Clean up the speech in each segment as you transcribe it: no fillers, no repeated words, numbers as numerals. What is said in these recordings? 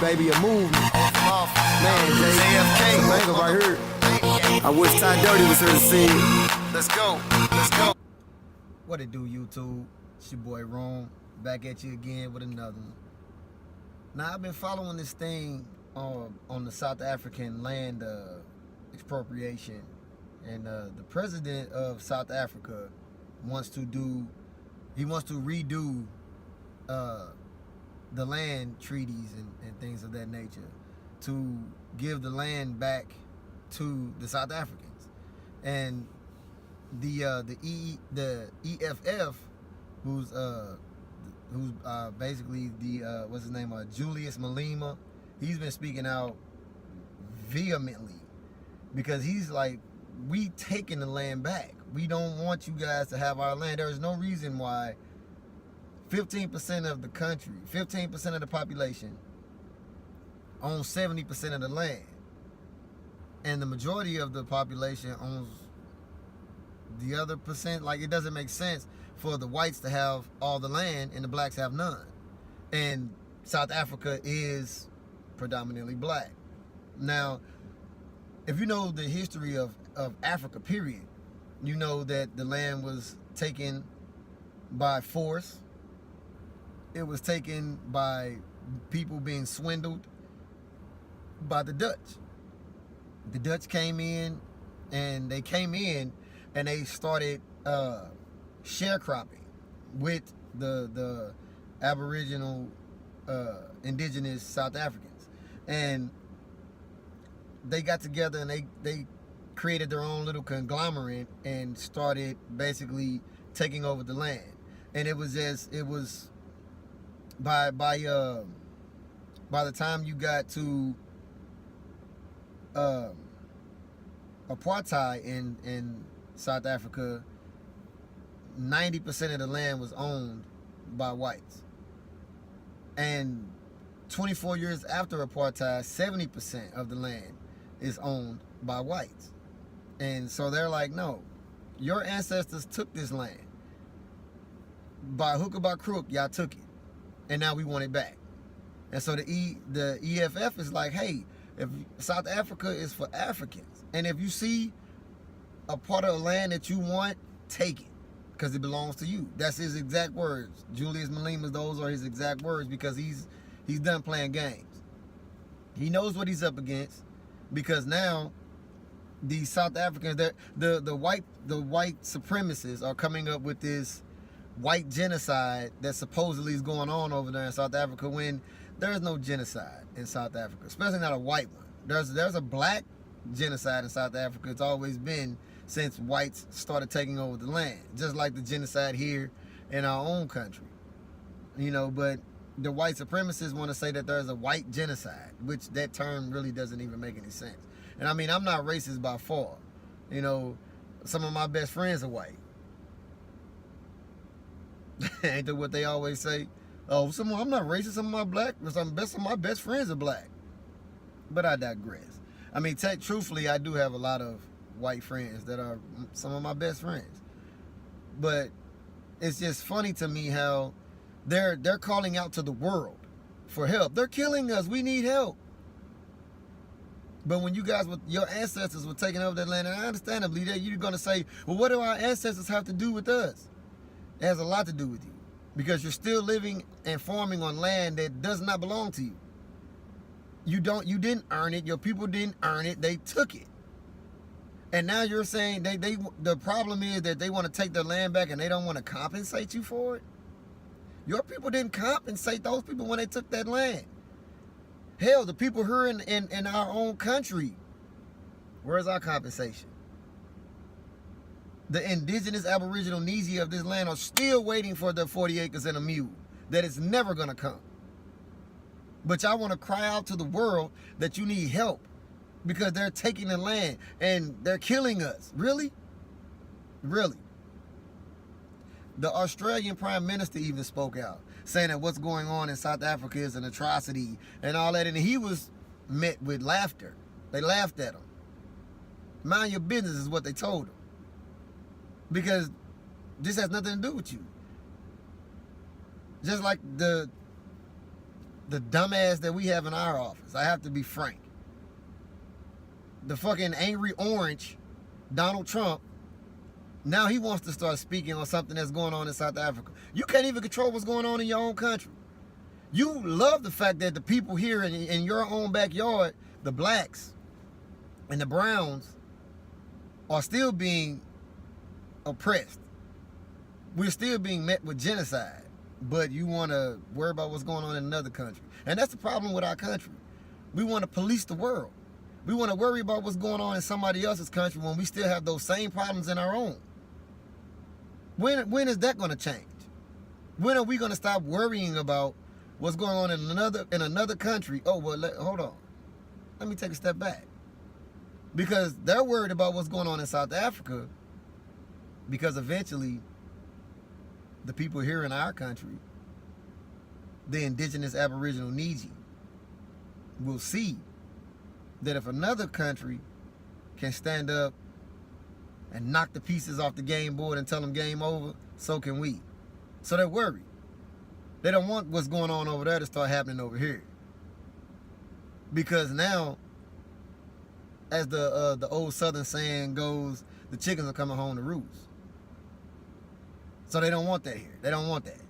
maybe a movie. Man, JFK right here. I wish Ty Dirty was here to see it. Let's go. Let's go. What it do, YouTube? It's your boy Rome, back at you again with another one. Now, I've been following this thing on the South African land expropriation, and the president of South Africa wants to redo the land treaties and things of that nature to give the land back to the South Africans. And the EFF, who's basically the what's his name, Julius Malema, he's been speaking out vehemently because he's like, we taking the land back. We don't want you guys to have our land. There is no reason why 15% of the country, 15% of the population owns 70% of the land, and the majority of the population owns the other percent. Like, it doesn't make sense for the whites to have all the land and the blacks have none. And South Africa is predominantly black. Now, if you know the history of Africa, period, you know that the land was taken by force. It was taken by people being swindled by the Dutch. The Dutch came in and they started sharecropping with the Aboriginal indigenous South Africans. And they got together and they created their own little conglomerate and started basically taking over the land. And it was by the time you got to apartheid in South Africa, 90% of the land was owned by whites. And 24 years after apartheid, 70% of the land is owned by whites. And so they're like, no, your ancestors took this land. By hook or by crook, y'all took it. And now we want it back. And so the EFF is like, hey, if South Africa is for Africans, and if you see a part of the land that you want, take it, because it belongs to you. That's his exact words. Julius Malema, those are his exact words, because he's done playing games. He knows what he's up against, because now these South Africans, the white supremacists are coming up with this white genocide that supposedly is going on over there in South Africa, when there is no genocide in South Africa, especially not a white one. There's a black genocide in South Africa. It's always been since whites started taking over the land, just like the genocide here in our own country. You know, but the white supremacists want to say that there's a white genocide, which that term really doesn't even make any sense. And I mean, I'm not racist by far. You know, some of my best friends are white. Ain't that what they always say? Oh, I'm not racist. Some of my best friends are black. But I digress. I mean, truthfully, I do have a lot of white friends that are some of my best friends. But it's just funny to me how they're calling out to the world for help. They're killing us. We need help. But when you guys, your ancestors were taking over that land, and understandably, you're going to say, well, what do our ancestors have to do with us? It has a lot to do with you, because you're still living and farming on land that does not belong to you. You didn't earn it. Your people didn't earn it. They took it. And now you're saying the problem is that they want to take their land back and they don't want to compensate you for it. Your people didn't compensate those people when they took that land. Hell, the people here in our own country, where's our compensation? The indigenous Aboriginal Nezi of this land are still waiting for their 40 acres and a mule that is never going to come. But y'all want to cry out to the world that you need help because they're taking the land and they're killing us. Really? Really? The Australian Prime Minister even spoke out, saying that what's going on in South Africa is an atrocity and all that. And he was met with laughter. They laughed at him. Mind your business is what they told him. Because this has nothing to do with you. Just like the dumbass that we have in our office. I have to be frank. The fucking angry orange, Donald Trump, now he wants to start speaking on something that's going on in South Africa. You can't even control what's going on in your own country. You love the fact that the people here in your own backyard, the blacks and the browns, are still being oppressed. We're still being met with genocide. But you want to worry about what's going on in another country. And that's the problem with our country. We want to police the world. We want to worry about what's going on in somebody else's country when we still have those same problems in our own. When is that going to change? When are we going to stop worrying about what's going on in another country? Oh, well, hold on. Let me take a step back. Because they're worried about what's going on in South Africa, because eventually the people here in our country, the indigenous Aboriginal Niji, will see that if another country can stand up and knock the pieces off the game board and tell them game over, so can we. So they're worried. They don't want what's going on over there to start happening over here. Because now, as the old Southern saying goes, the chickens are coming home to roost. So they don't want that here. They don't want that.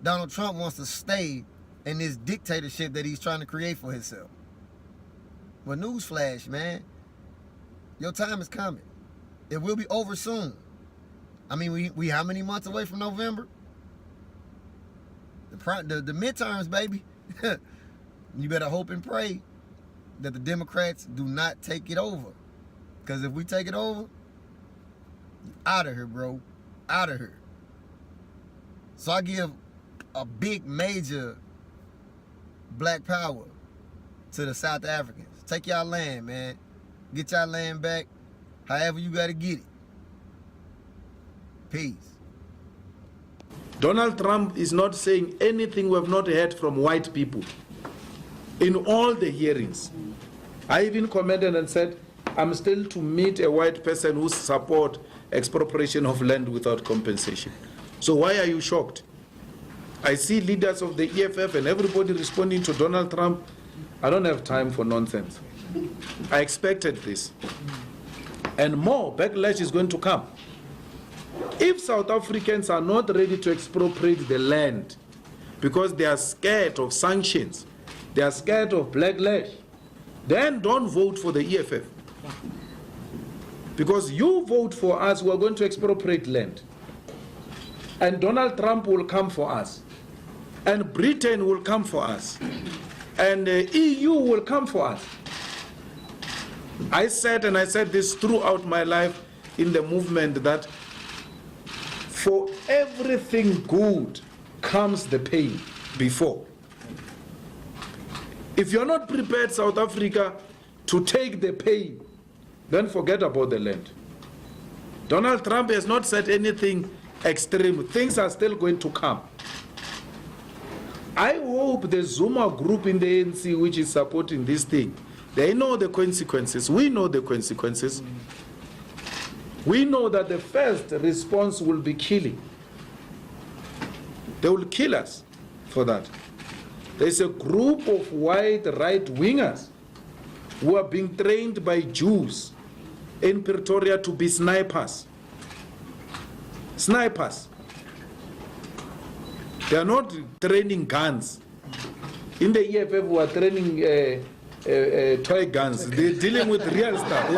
Donald Trump wants to stay in this dictatorship that he's trying to create for himself. Well, newsflash, man. Your time is coming. It will be over soon. I mean, we how many months away from November? The midterms, baby. You better hope and pray that the Democrats do not take it over. Because if we take it over, out of here, bro. Out of here. So I give a big, major black power to the South Africans. Take y'all land, man. Get y'all land back however you got to get it. Peace. Donald Trump is not saying anything we have not heard from white people in all the hearings. I even commented and said, I'm still to meet a white person who support expropriation of land without compensation. So why are you shocked? I see leaders of the EFF and everybody responding to Donald Trump. I don't have time for nonsense. I expected this. And more backlash is going to come. If South Africans are not ready to expropriate the land because they are scared of sanctions, they are scared of backlash, then don't vote for the EFF. Because you vote for us, we are going to expropriate land. And Donald Trump will come for us. And Britain will come for us. And the EU will come for us. I said, and I said this throughout my life in the movement, that for everything good comes the pain before. If you're not prepared, South Africa, to take the pain, then forget about the land. Donald Trump has not said anything extreme. Things are still going to come. I hope the Zuma group in the ANC, which is supporting this thing, they know the consequences. We know the consequences. We know that the first response will be killing. They will kill us for that. There's a group of white right-wingers who are being trained by Jews in Pretoria to be snipers. Snipers. They are not training guns. In the EFF, we are training toy guns. They're dealing with real stuff.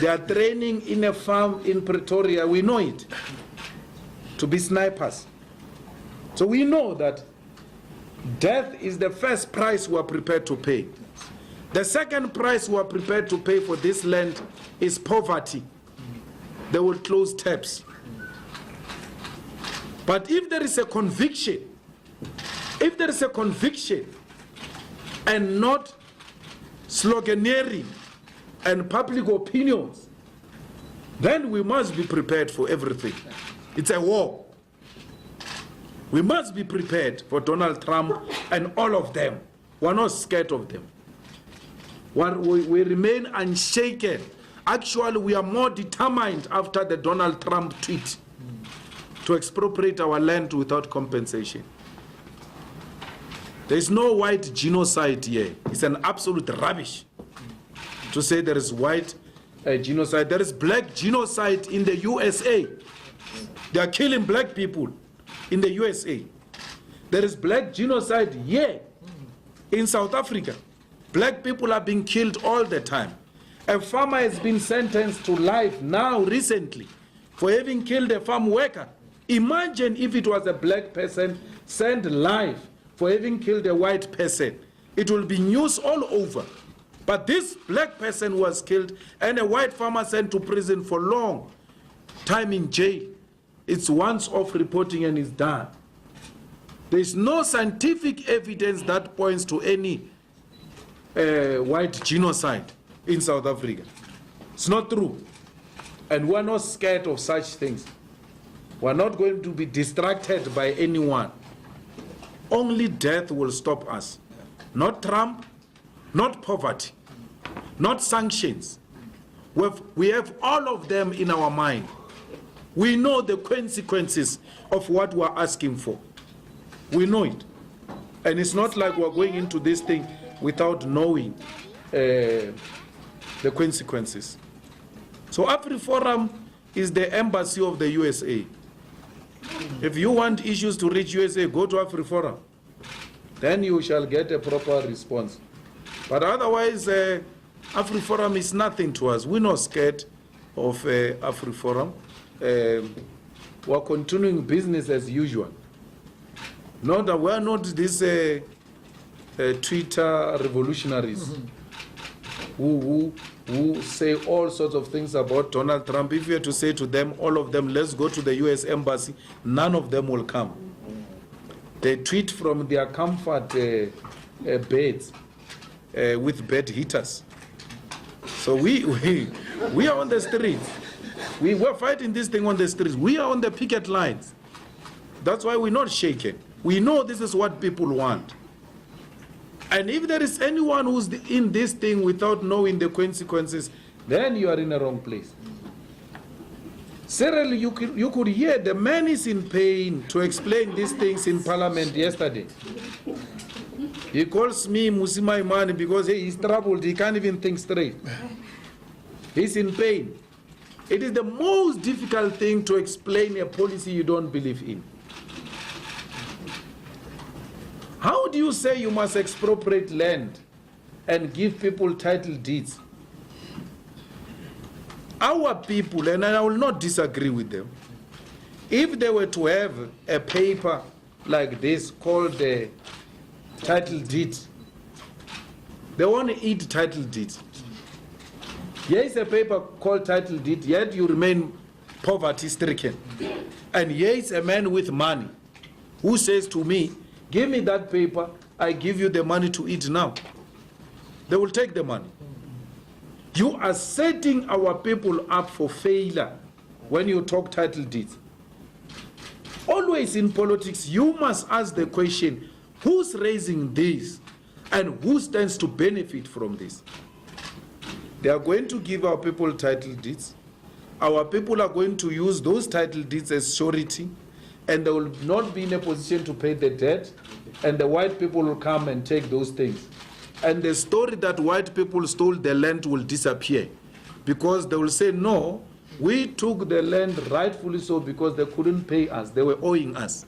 They are training in a farm in Pretoria. We know it. To be snipers. So we know that death is the first price we are prepared to pay. The second price we are prepared to pay for this land is poverty. They will close taps. But if there is a conviction, and not sloganeering and public opinions, then we must be prepared for everything. It's a war. We must be prepared for Donald Trump and all of them. We're not scared of them. We remain unshaken. Actually, we are more determined after the Donald Trump tweet to expropriate our land without compensation. There is no white genocide here. It's an absolute rubbish to say there is white genocide. There is black genocide in the USA. They are killing black people in the USA. There is black genocide here in South Africa. Black people are being killed all the time. A farmer has been sentenced to life now recently for having killed a farm worker. Imagine if it was a black person sent life for having killed a white person. It will be news all over. But this black person was killed and a white farmer sent to prison for long time in jail. It's once off reporting and it's done. There is no scientific evidence that points to any white genocide in South Africa. It's not true. And we're not scared of such things. We're not going to be distracted by anyone. Only death will stop us. Not Trump, not poverty, not sanctions. We have all of them in our mind. We know the consequences of what we're asking for. We know it. And it's not like we're going into this thing without knowing the consequences. So AfriForum is the embassy of the USA. If you want issues to reach USA, go to AfriForum. Then you shall get a proper response. But otherwise, AfriForum is nothing to us. We're not scared of AfriForum. We're continuing business as usual. Not that we're not these Twitter revolutionaries who say all sorts of things about Donald Trump. If you were to say to them, all of them, let's go to the US embassy, none of them will come. They tweet from their comfort beds with bed heaters. So we are on the streets. We were fighting this thing on the streets. We are on the picket lines. That's why we're not shaken. We know this is what people want. And if there is anyone who's in this thing without knowing the consequences, then you are in the wrong place. Cyril, you could hear the man is in pain to explain these things in Parliament yesterday. He calls me Musima Imani because he's troubled. He can't even think straight. He's in pain. It is the most difficult thing to explain a policy you don't believe in. How do you say you must expropriate land and give people title deeds? Our people, and I will not disagree with them, if they were to have a paper like this called the title deed, they want to eat title deed. Here is a paper called title deed, yet you remain poverty-stricken. And here is a man with money who says to me, give me that paper, I give you the money to eat now. They will take the money. You are setting our people up for failure when you talk title deeds. Always in politics, you must ask the question, who's raising this and who stands to benefit from this? They are going to give our people title deeds. Our people are going to use those title deeds as surety, and they will not be in a position to pay the debt, and the white people will come and take those things. And the story that white people stole the land will disappear, because they will say, no, we took the land rightfully so because they couldn't pay us, they were owing us.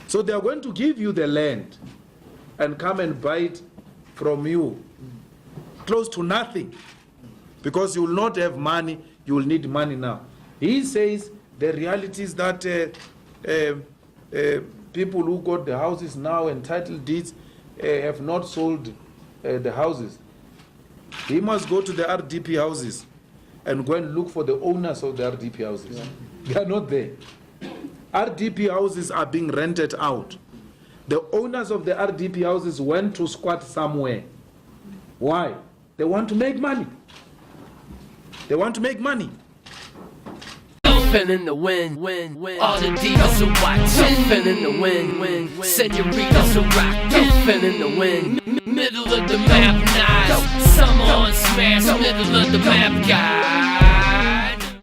So they are going to give you the land and come and buy it from you, close to nothing, because you will not have money, you will need money now. He says the reality is that people who got the houses now and title deeds have not sold the houses. He must go to the RDP houses and go and look for the owners of the RDP houses. Yeah. They are not there. RDP houses are being rented out. The owners of the RDP houses went to squat somewhere. Why? They want to make money. They want to make money. Jumping in the wind, all the divas are white. Jumping in the wind, senoritas are rock. Jumping in the wind, middle of the map, nice. Summer on smash, middle of the map, guys.